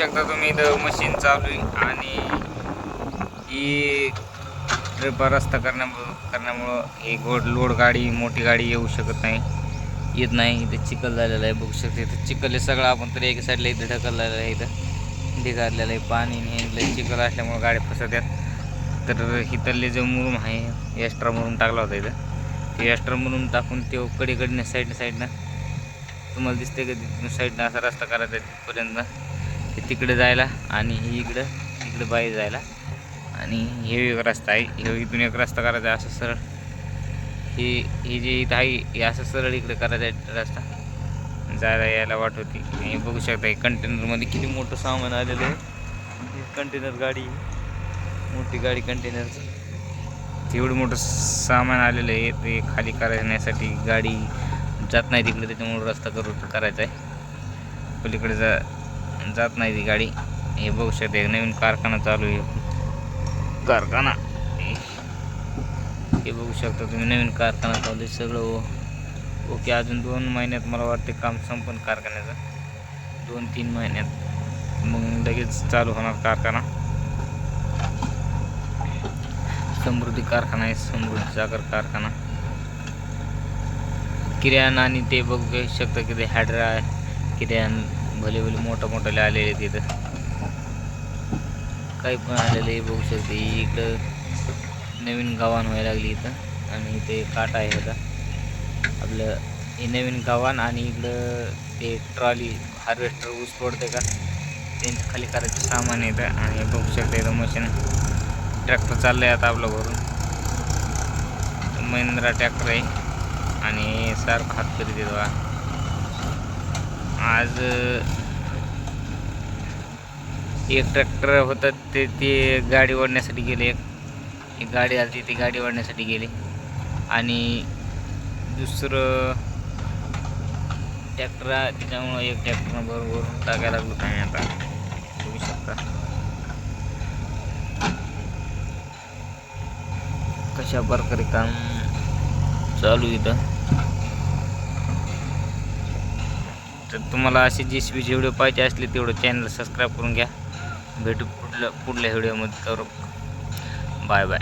शकता तुम्ही इथं मशीन चालू आहे आणि ही रस्ता करण्यामुळं ही लोड गाडी मोठी गाडी येऊ शकत नाही, येत नाही. इथे चिखल झालेला आहे, बघू शकते. इथं चिखल हे सगळं आपण तरी एका साईडला इथं ढकललेलं आहे, इथं ढिगारलेलं आहे. पाणी हे चिखल असल्यामुळं गाड्या फसतात. तर इथले जो मुरुम आहे एक्स्ट्रा मुरुम टाकला होता इथं, ते एक्स्ट्रा मुरुम टाकून ते कडीकडनं साईडनं तुम्हाला दिसते का तिथून साईडनं असा रस्ता करायचा आहे तिथपर्यंत, ते तिकडे जायला आणि ही इकडे बाहेर जायला. आणि हे एक रस्ता आहे, हे इथून एक रस्ता करायचा आहे असं सरळ. हे जे इथं आहे हे असं सरळ इकडे करायचं आहे रस्ता, जायला यायला वाट होती. हे बघू शकता हे कंटेनरमध्ये किती मोठं सामान आलेलं आहे. कंटेनर गाडी, मोठी गाडी कंटेनरचं एवढं मोठं सामान आलेलं आहे. ते खाली करण्यासाठी गाडी जात नाही तिकडे, त्याच्यामुळे रस्ता करायचा आहे. पलीकडे जात नाही ती गाडी. हे बघू शकता एक नवीन कारखाना चालू आहे, कारखाना हे बघू शकता तुम्ही, नवीन कारखाना चालू आहे सगळं ओके. अजून 2 महिन्यात मला वाटते काम संपन्न कारखान्याचं, 2-3 महिन्यात मग लगेच चालू होणार कारखाना. समृद्धी कारखाना आहे, समृद्धी साखर कारखाना. किराणा आणि ते बघू शकता की ते हॅड्रा आहे, किराणा भले मोठे आलेले तिथं, काही पण आलेले बघू शकते. इकडं नवीन गावान व्हायला लागली इथं आणि इथे काटा आहे होता आपलं, हे नवीन गावान. आणि इकडं ते ट्रॉली हार्वेस्टर ऊस तोडते का त्यांच्या खाली करायचं सामान येतं. आणि बघू शकता इथं मशीन ट्रॅक्टर चाललं आहे आता आपलं भरून, महिंद्रा ट्रॅक्टर आहे आणि सारखं हात करीत येतो. आज एक ट्रॅक्टर होतं ते गाडी ओढण्यासाठी गेले, एक गाडी आली ती गाडी ओढण्यासाठी गेले. आणि दुसरं ट्रॅक्टर आहे त्याच्यामुळं एक ट्रॅक्टरनं भरून टाकायला लागलो काय आता बघू शकता कशा प्रकारे काम चालू इथं. तर तुम्हाला असे JCBचे व्हिडिओ पाहिजे असले तेवढं चॅनल सबस्क्राईब करून घ्या. भेटू पुढल्या व्हिडिओमध्ये. करू बाय बाय.